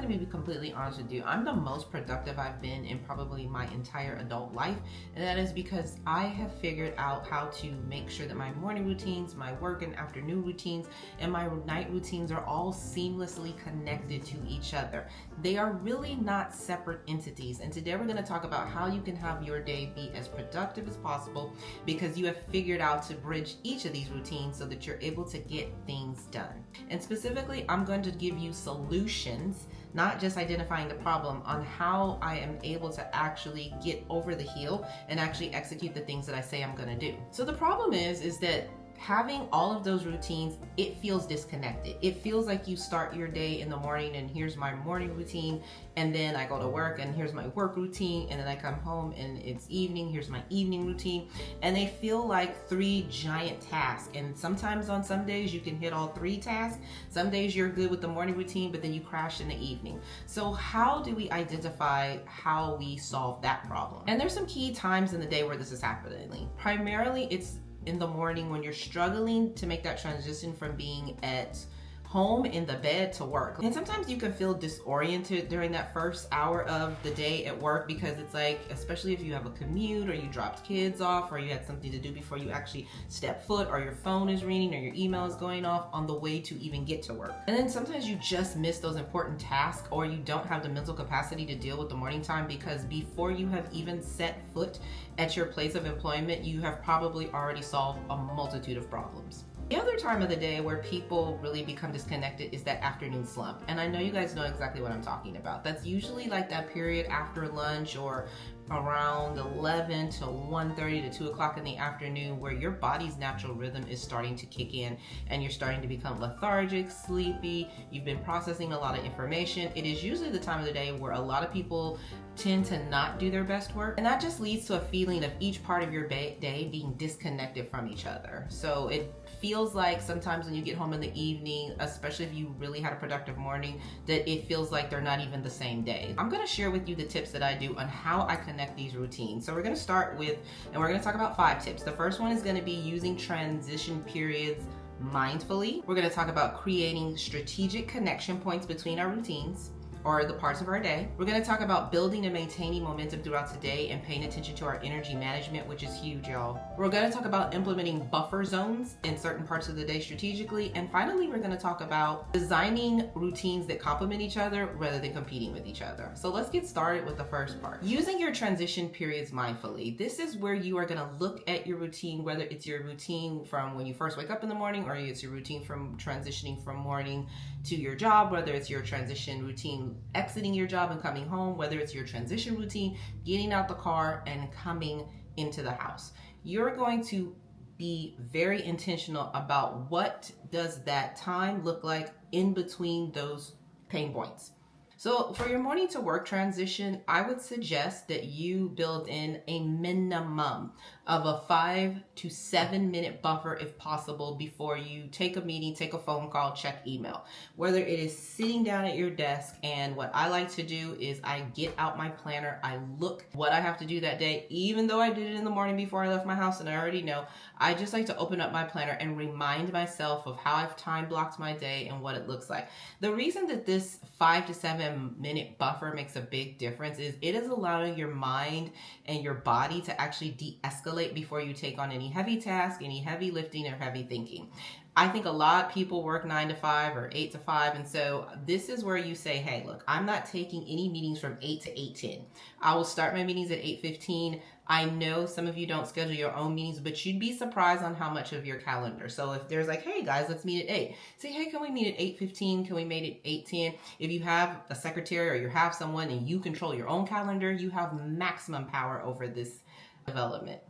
going to be completely honest with you. I'm the most productive I've been in probably my entire adult life. And that is because I have figured out how to make sure that my morning routines, my work and afternoon routines, and my night routines are all seamlessly connected to each other. They are really not separate entities. And today we're going to talk about how you can have your day be as productive as possible because you have figured out to bridge each of these routines so that you're able to get things done. And specifically, I'm going to give you solutions, not just identifying the problem, on how I am able to actually get over the hill and actually execute the things that I say I'm going to do. So the problem is that having all of those routines, it feels disconnected. It feels like you start your day in the morning and here's my morning routine, and then I go to work and here's my work routine, and then I come home and it's evening, here's my evening routine. And they feel like three giant tasks. And sometimes on some days you can hit all three tasks. Some days you're good with the morning routine, but then you crash in the evening. So how do we identify how we solve that problem? And there's some key times in the day where this is happening. Primarily, it's in the morning when you're struggling to make that transition from being at home in the bed to work. And sometimes you can feel disoriented during that first hour of the day at work because it's like, especially if you have a commute or you dropped kids off or you had something to do before you actually step foot, or your phone is ringing or your email is going off on the way to even get to work. And then sometimes you just miss those important tasks, or you don't have the mental capacity to deal with the morning time because before you have even set foot at your place of employment, you have probably already solved a multitude of problems. The other time of the day where people really become disconnected is that afternoon slump. And I know you guys know exactly what I'm talking about. That's usually like that period after lunch or around 11 to 1:30 to 2 o'clock in the afternoon where your body's natural rhythm is starting to kick in and you're starting to become lethargic, sleepy, you've been processing a lot of information. It is usually the time of the day where a lot of people tend to not do their best work, and that just leads to a feeling of each part of your day being disconnected from each other. So it feels like sometimes when you get home in the evening, especially if you really had a productive morning, that it feels like they're not even the same day. I'm going to share with you the tips that I do on how I connect these routines. So we're going to start with, and we're going to talk about 5 tips. The first one is going to be using transition periods mindfully. We're going to talk about creating strategic connection points between our routines, or the parts of our day. We're going to talk about building and maintaining momentum throughout the day and paying attention to our energy management, which is huge, y'all. We're going to talk about implementing buffer zones in certain parts of the day strategically. And finally, we're going to talk about designing routines that complement each other rather than competing with each other. So let's get started with the first part. Using your transition periods mindfully. This is where you are going to look at your routine, whether it's your routine from when you first wake up in the morning, or it's your routine from transitioning from morning to your job, whether it's your transition routine exiting your job and coming home, whether it's your transition routine getting out the car and coming into the house. You're going to be very intentional about what does that time look like in between those pain points. So for your morning to work transition, I would suggest that you build in a minimum of a 5 to 7 minute buffer if possible before you take a meeting, take a phone call, check email. Whether it is sitting down at your desk, and what I like to do is I get out my planner, I look what I have to do that day, even though I did it in the morning before I left my house and I already know, I just like to open up my planner and remind myself of how I've time blocked my day and what it looks like. The reason that this 5 to 7 minute buffer makes a big difference is it is allowing your mind and your body to actually de-escalate before you take on any heavy task, any heavy lifting or heavy thinking. I think a lot of people work 9 to 5 or 8 to 5. And so this is where you say, hey, look, I'm not taking any meetings from 8 to 8:10. I will start my meetings at 8:15. I know some of you don't schedule your own meetings, but you'd be surprised on how much of your calendar. So if there's like, hey guys, let's meet at 8. Say, hey, can we meet at 8:15? Can we meet at 8:10? If you have a secretary or you have someone and you control your own calendar, you have maximum power over this development.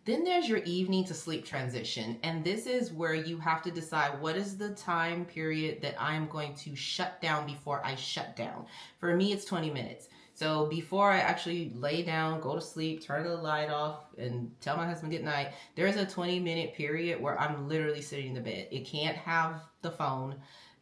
Then there's your evening to sleep transition. And this is where you have to decide what is the time period that I'm going to shut down before I shut down. For me, it's 20 minutes. So before I actually lay down, go to sleep, turn the light off, and tell my husband good night, there's a 20-minute period where I'm literally sitting in the bed. It can't have the phone.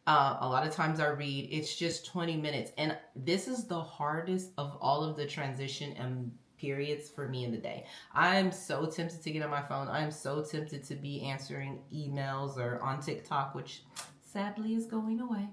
A lot of times I read, it's just 20 minutes. And this is the hardest of all of the transition and periods for me in the day. I'm so tempted to get on my phone. I'm so tempted to be answering emails or on TikTok, which sadly is going away.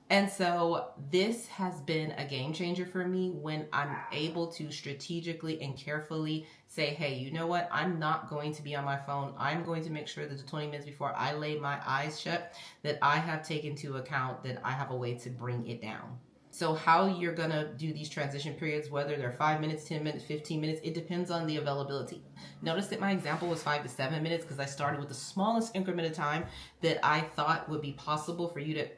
And so this has been a game changer for me when I'm able to strategically and carefully say, hey, you know what? I'm not going to be on my phone. I'm going to make sure that the 20 minutes before I lay my eyes shut, that I have taken into account that I have a way to bring it down. So how you're going to do these transition periods, whether they're 5 minutes, 10 minutes, 15 minutes, it depends on the availability. Notice that my example was 5 to 7 minutes because I started with the smallest increment of time that I thought would be possible for you to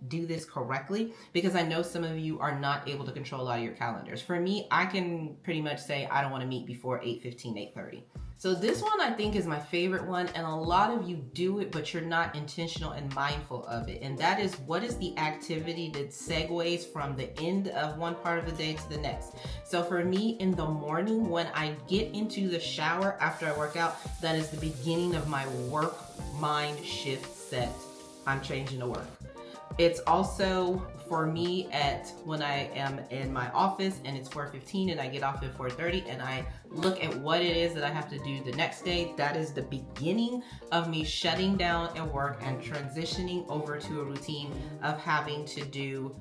do this correctly, because I know some of you are not able to control a lot of your calendars. For me, I can pretty much say I don't want to meet before 8:15, 8:30. So this one I think is my favorite one, and a lot of you do it, but you're not intentional and mindful of it. And that is, what is the activity that segues from the end of one part of the day to the next? So for me, in the morning, when I get into the shower after I work out, that is the beginning of my work mind shift set. I'm changing to work. It's also for me at when I am in my office and it's 4:15 and I get off at 4:30 and I look at what it is that I have to do the next day. That is the beginning of me shutting down at work and transitioning over to a routine of having to do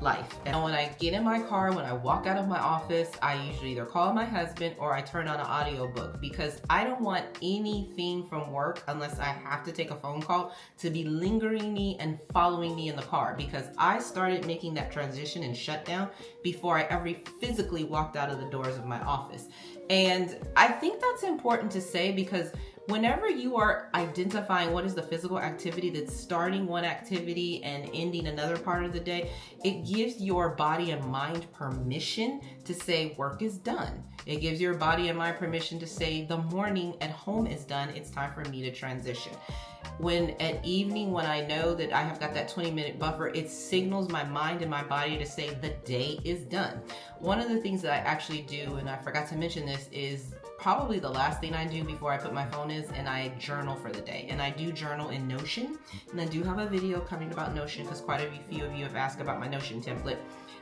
life. And when I get in my car, when I walk out of my office, I usually either call my husband or I turn on an audiobook, because I don't want anything from work, unless I have to take a phone call, to be lingering me and following me in the car, because I started making that transition and shutdown before I ever physically walked out of the doors of my office. And I think that's important to say, because whenever you are identifying what is the physical activity that's starting one activity and ending another part of the day, it gives your body and mind permission to say work is done. It gives your body and mind permission to say the morning at home is done. It's time for me to transition. When at evening, when I know that I have got that 20-minute buffer, it signals my mind and my body to say the day is done. One of the things that I actually do, and I forgot to mention this, is probably the last thing I do before I put my phone is, and I journal for the day. And I do journal in Notion, and I do have a video coming about Notion because quite a few of you have asked about my Notion template.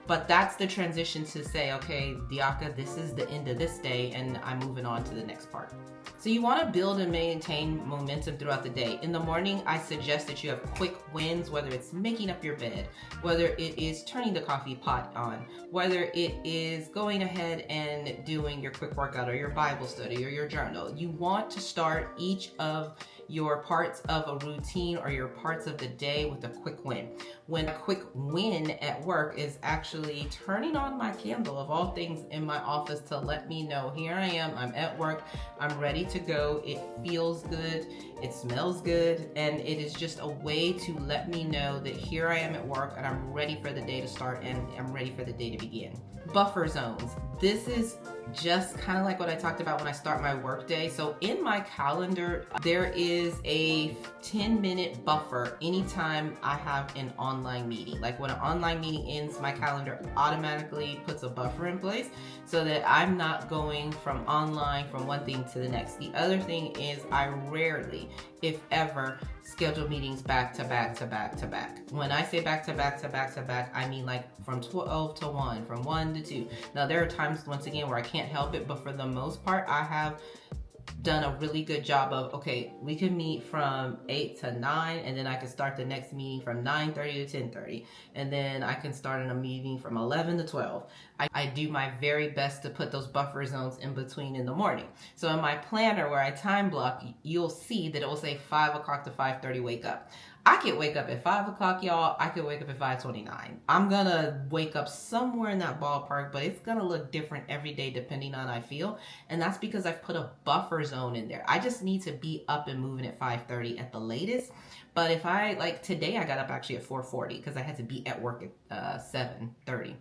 But that's the transition to say, okay, Diaka, this is the end of this day and I'm moving on to the next part. So you want to build and maintain momentum throughout the day. In the morning, I suggest that you have quick wins, whether it's making up your bed, whether it is turning the coffee pot on, whether it is going ahead and doing your quick workout or your Bible study or your journal. You want to start each of your parts of a routine or your parts of the day with a quick win. When a quick win at work is actually turning on my candle of all things in my office to let me know, here I am, I'm at work, I'm ready to go, it feels good, it smells good, and it is just a way to let me know that here I am at work and I'm ready for the day to start and I'm ready for the day to begin. Buffer zones. This is just kind of like what I talked about when I start my workday. So in my calendar, there is a 10-minute buffer anytime I have an online meeting. Like when an online meeting ends, my calendar automatically puts a buffer in place so that I'm not going from online from one thing to the next. The other thing is I rarely, if ever, schedule meetings back to back to back to back. When I say back to back to back to back, I mean like from 12 to 1, from 1 to 2. Now there are times, once again, where I can't help it, but for the most part, I have done a really good job of, okay, we can meet from 8 to 9, and then I can start the next meeting from 9:30 to 10:30, and then I can start in a meeting from 11 to 12. I do my very best to put those buffer zones in between in the morning. So in my planner where I time block, you'll see that it will say 5 o'clock to 5:30 wake up. I could wake up at 5 o'clock, y'all. I could wake up at 5:29. I'm gonna wake up somewhere in that ballpark, but it's gonna look different every day depending on how I feel. And that's because I've put a buffer zone in there. I just need to be up and moving at 5:30 at the latest. But if like today I got up actually at 4:40 because I had to be at work at 7:30.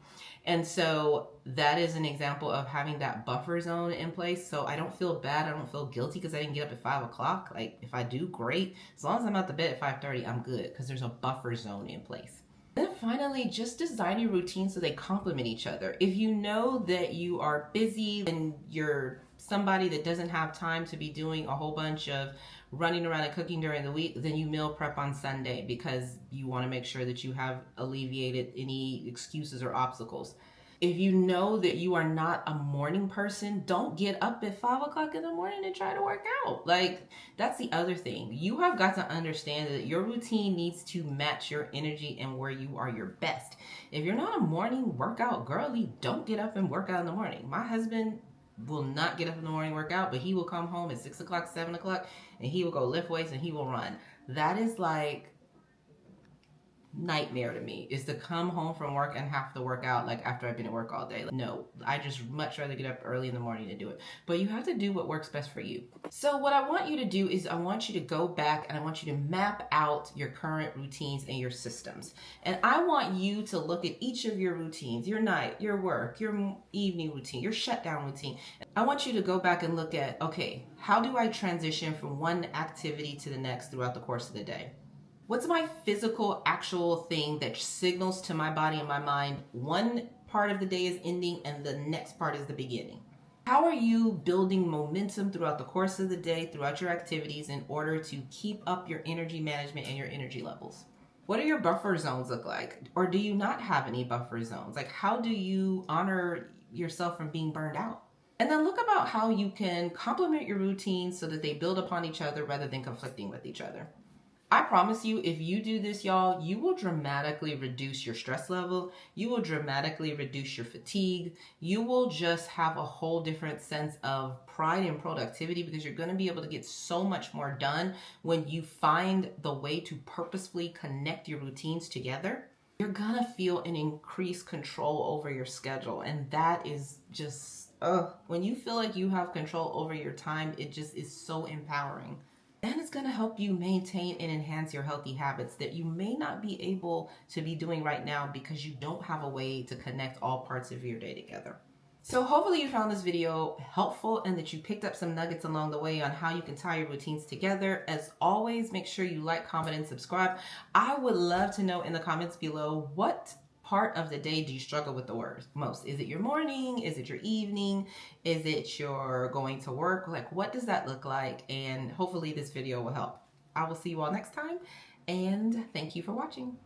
And so that is an example of having that buffer zone in place. So I don't feel bad. I don't feel guilty because I didn't get up at 5 o'clock. Like if I do, great. As long as I'm out the bed at 5:30, I'm good because there's a buffer zone in place. Then finally, just design your routine so they complement each other. If you know that you are busy and you're somebody that doesn't have time to be doing a whole bunch of running around and cooking during the week, then you meal prep on Sunday because you want to make sure that you have alleviated any excuses or obstacles. If you know that you are not a morning person, don't get up at 5 o'clock in the morning and try to work out. Like, that's the other thing. You have got to understand that your routine needs to match your energy and where you are your best. If you're not a morning workout girly, don't get up and work out in the morning. My husband will not get up in the morning workout, but he will come home at 6 o'clock, 7 o'clock, and he will go lift weights and he will run. That is like nightmare to me, is to come home from work and have to work out like after I've been at work all day. Like, no, I just much rather get up early in the morning to do it. But you have to do what works best for you. So what I want you to do is I want you to go back and I want you to map out your current routines and your systems. And I want you to look at each of your routines, your night, your work, your evening routine, your shutdown routine. I want you to go back and look at, okay, how do I transition from one activity to the next throughout the course of the day? What's my physical, actual thing that signals to my body and my mind one part of the day is ending and the next part is the beginning? How are you building momentum throughout the course of the day, throughout your activities, in order to keep up your energy management and your energy levels? What do your buffer zones look like? Or do you not have any buffer zones? Like, how do you honor yourself from being burned out? And then look about how you can complement your routines so that they build upon each other rather than conflicting with each other. I promise you, if you do this, y'all, you will dramatically reduce your stress level. You will dramatically reduce your fatigue. You will just have a whole different sense of pride and productivity, because you're going to be able to get so much more done when you find the way to purposefully connect your routines together. You're going to feel an increased control over your schedule. And that is just, when you feel like you have control over your time, it just is so empowering. And it's going to help you maintain and enhance your healthy habits that you may not be able to be doing right now because you don't have a way to connect all parts of your day together. So hopefully you found this video helpful and that you picked up some nuggets along the way on how you can tie your routines together. As always, make sure you like, comment, and subscribe. I would love to know in the comments below, what part of the day do you struggle with the most? Is it your morning? Is it your evening? Is it your going to work? Like, what does that look like? And hopefully this video will help. I will see you all next time, and thank you for watching.